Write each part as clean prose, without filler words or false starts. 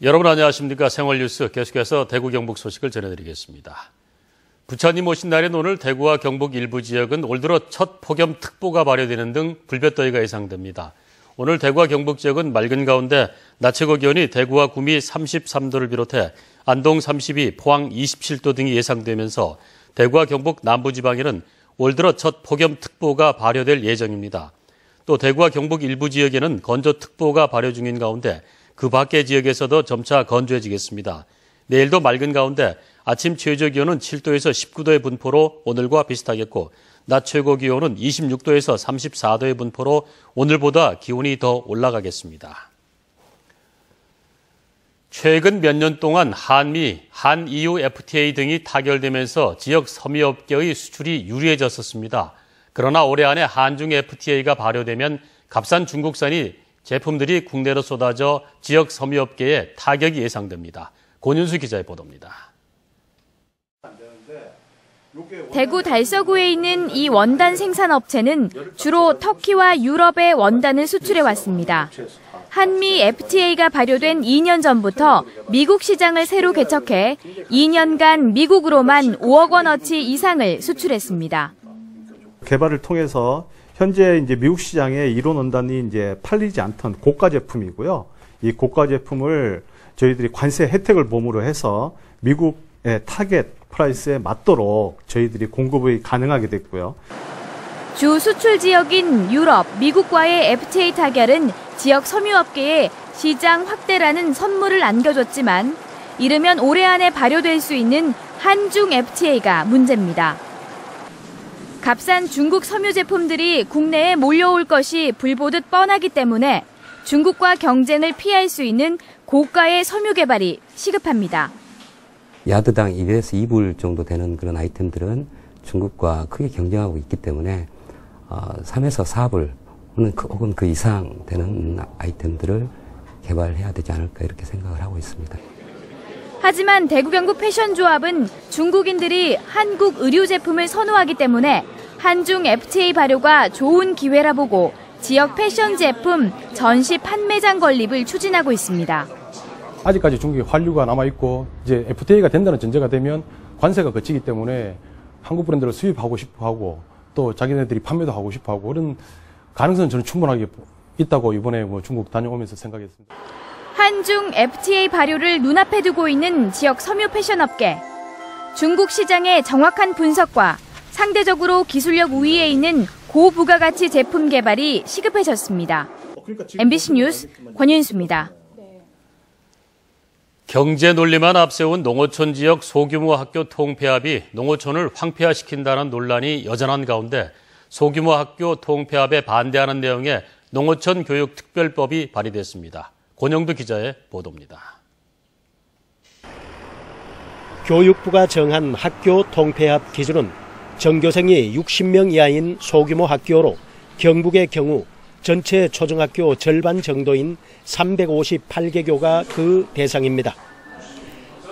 여러분 안녕하십니까. 생활뉴스 계속해서 대구 경북 소식을 전해드리겠습니다. 부처님 오신 날인 오늘 대구와 경북 일부 지역은 올 들어 첫 폭염특보가 발효되는 등 불볕더위가 예상됩니다. 오늘 대구와 경북 지역은 맑은 가운데 낮 최고 기온이 대구와 구미 33도를 비롯해 안동 32, 포항 27도 등이 예상되면서 대구와 경북 남부지방에는 올 들어 첫 폭염특보가 발효될 예정입니다. 또 대구와 경북 일부 지역에는 건조특보가 발효 중인 가운데 그 밖의 지역에서도 점차 건조해지겠습니다. 내일도 맑은 가운데 아침 최저 기온은 7도에서 19도의 분포로 오늘과 비슷하겠고 낮 최고 기온은 26도에서 34도의 분포로 오늘보다 기온이 더 올라가겠습니다. 최근 몇 년 동안 한미, 한EU FTA 등이 타결되면서 지역 섬유업계의 수출이 유리해졌었습니다. 그러나 올해 안에 한중 FTA가 발효되면 값싼 중국산이 제품들이 국내로 쏟아져 지역 섬유업계에 타격이 예상됩니다. 권윤수 기자의 보도입니다. 대구 달서구에 있는 이 원단 생산업체는 주로 터키와 유럽에 원단을 수출해왔습니다. 한미 FTA가 발효된 2년 전부터 미국 시장을 새로 개척해 2년간 미국으로만 5억 원어치 이상을 수출했습니다. 개발을 통해서 현재 이제 미국 시장에 이론 원단이 이제 팔리지 않던 고가 제품이고요. 이 고가 제품을 저희들이 관세 혜택을 몸으로 해서 미국의 타겟 프라이스에 맞도록 저희들이 공급이 가능하게 됐고요. 주 수출 지역인 유럽, 미국과의 FTA 타결은 지역 섬유업계에 시장 확대라는 선물을 안겨줬지만 이르면 올해 안에 발효될 수 있는 한중 FTA가 문제입니다. 값싼 중국 섬유 제품들이 국내에 몰려올 것이 불보듯 뻔하기 때문에 중국과 경쟁을 피할 수 있는 고가의 섬유 개발이 시급합니다. 야드당 1에서 2불 정도 되는 그런 아이템들은 중국과 크게 경쟁하고 있기 때문에 3에서 4불 혹은 그 이상 되는 아이템들을 개발해야 되지 않을까 이렇게 생각을 하고 있습니다. 하지만 대구 경북 패션조합은 중국인들이 한국 의류 제품을 선호하기 때문에 한중 FTA 발효가 좋은 기회라 보고 지역 패션 제품 전시 판매장 건립을 추진하고 있습니다. 아직까지 중국에 환류가 남아있고 이제 FTA가 된다는 전제가 되면 관세가 거치기 때문에 한국 브랜드를 수입하고 싶어하고 또 자기네들이 판매도 하고 싶어하고 그런 가능성은 저는 충분하게 있다고 이번에 중국 다녀오면서 생각했습니다. 한중 FTA 발효를 눈앞에 두고 있는 지역 섬유 패션업계. 중국 시장의 정확한 분석과 상대적으로 기술력 우위에 있는 고부가가치 제품 개발이 시급해졌습니다. MBC 뉴스 권윤수입니다. 경제 논리만 앞세운 농어촌 지역 소규모 학교 통폐합이 농어촌을 황폐화시킨다는 논란이 여전한 가운데 소규모 학교 통폐합에 반대하는 내용의 농어촌 교육 특별법이 발의됐습니다. 권영두 기자의 보도입니다. 교육부가 정한 학교 통폐합 기준은 전교생이 60명 이하인 소규모 학교로 경북의 경우 전체 초중학교 절반 정도인 358개교가 그 대상입니다.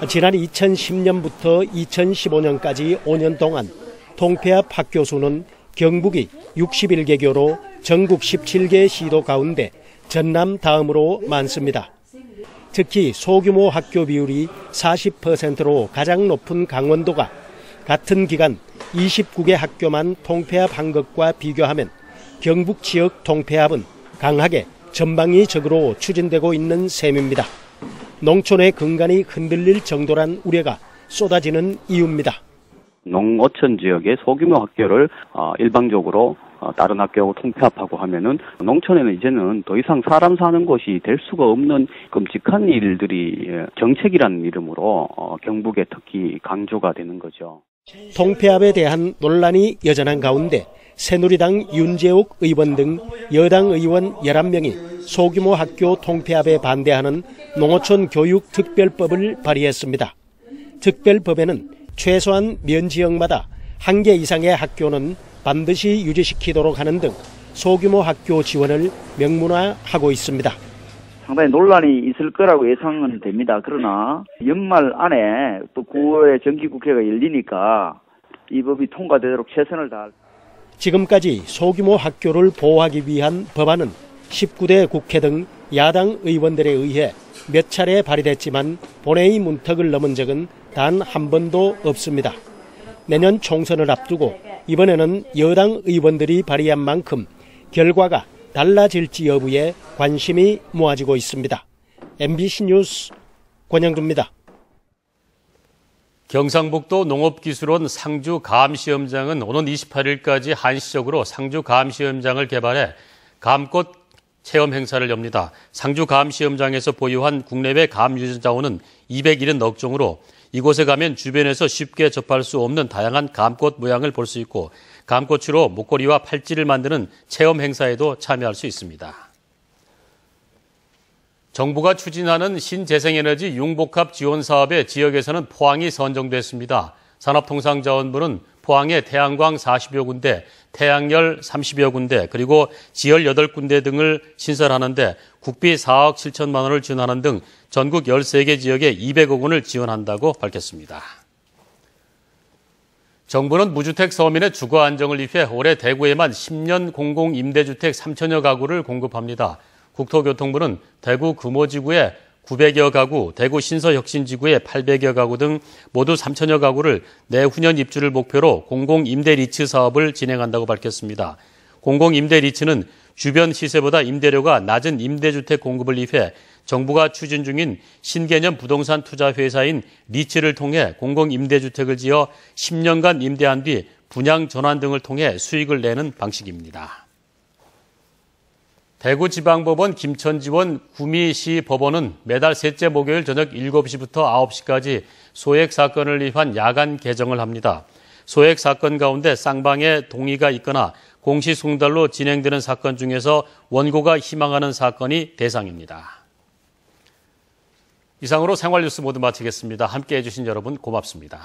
지난 2010년부터 2015년까지 5년 동안 통폐합 학교 수는 경북이 61개교로 전국 17개 시도 가운데 전남 다음으로 많습니다. 특히 소규모 학교 비율이 40%로 가장 높은 강원도가 같은 기간 29개 학교만 통폐합한 것과 비교하면 경북 지역 통폐합은 강하게 전방위적으로 추진되고 있는 셈입니다. 농촌의 근간이 흔들릴 정도란 우려가 쏟아지는 이유입니다. 농어촌 지역의 소규모 학교를 일방적으로 다른 학교하고 통폐합하고 하면은 농촌에는 이제는 더 이상 사람 사는 곳이 될 수가 없는 끔찍한 일들이 정책이라는 이름으로 경북에 특히 강조가 되는 거죠. 통폐합에 대한 논란이 여전한 가운데 새누리당 윤재욱 의원 등 여당 의원 11명이 소규모 학교 통폐합에 반대하는 농어촌 교육 특별법을 발의했습니다. 특별법에는 최소한 면 지역마다 1개 이상의 학교는 반드시 유지시키도록 하는 등 소규모 학교 지원을 명문화하고 있습니다. 상당히 논란이 있을 거라고 예상은 됩니다. 그러나 연말 안에 또 9월에 정기국회가 열리니까 이 법이 통과되도록 최선을 다할. 지금까지 소규모 학교를 보호하기 위한 법안은 19대 국회 등 야당 의원들에 의해 몇 차례 발의됐지만 본회의 문턱을 넘은 적은 단 한 번도 없습니다. 내년 총선을 앞두고 이번에는 여당 의원들이 발의한 만큼 결과가 달라질지 여부에 관심이 모아지고 있습니다. MBC 뉴스 권영주입니다. 경상북도 농업기술원 상주감시험장은 오는 28일까지 한시적으로 상주감시험장을 개발해 감꽃 체험 행사를 엽니다. 상주감시험장에서 보유한 국내외 감 유전자원은 270억 종으로 이곳에 가면 주변에서 쉽게 접할 수 없는 다양한 감꽃 모양을 볼 수 있고 감꽃으로 목걸이와 팔찌를 만드는 체험 행사에도 참여할 수 있습니다. 정부가 추진하는 신재생에너지 융복합 지원 사업의 지역에서는 포항이 선정됐습니다. 산업통상자원부는 포항에 태양광 40여 군데, 태양열 30여 군데, 그리고 지열 8군데 등을 신설하는데 국비 4억 7천만 원을 지원하는 등 전국 13개 지역에 200억 원을 지원한다고 밝혔습니다. 정부는 무주택 서민의 주거 안정을 위해 올해 대구에만 10년 공공임대주택 3천여 가구를 공급합니다. 국토교통부는 대구 금호지구에 900여 가구, 대구 신서혁신지구에 800여 가구 등 모두 3천여 가구를 내후년 입주를 목표로 공공임대 리츠 사업을 진행한다고 밝혔습니다. 공공임대 리츠는 주변 시세보다 임대료가 낮은 임대주택 공급을 위해 정부가 추진 중인 신개념 부동산 투자 회사인 리츠를 통해 공공임대주택을 지어 10년간 임대한 뒤 분양 전환 등을 통해 수익을 내는 방식입니다. 대구지방법원 김천지원 구미시 법원은 매달 셋째 목요일 저녁 7시부터 9시까지 소액 사건을 위한 야간 개정을 합니다. 소액 사건 가운데 쌍방의 동의가 있거나 공시송달로 진행되는 사건 중에서 원고가 희망하는 사건이 대상입니다. 이상으로 생활뉴스 모두 마치겠습니다. 함께해 주신 여러분 고맙습니다.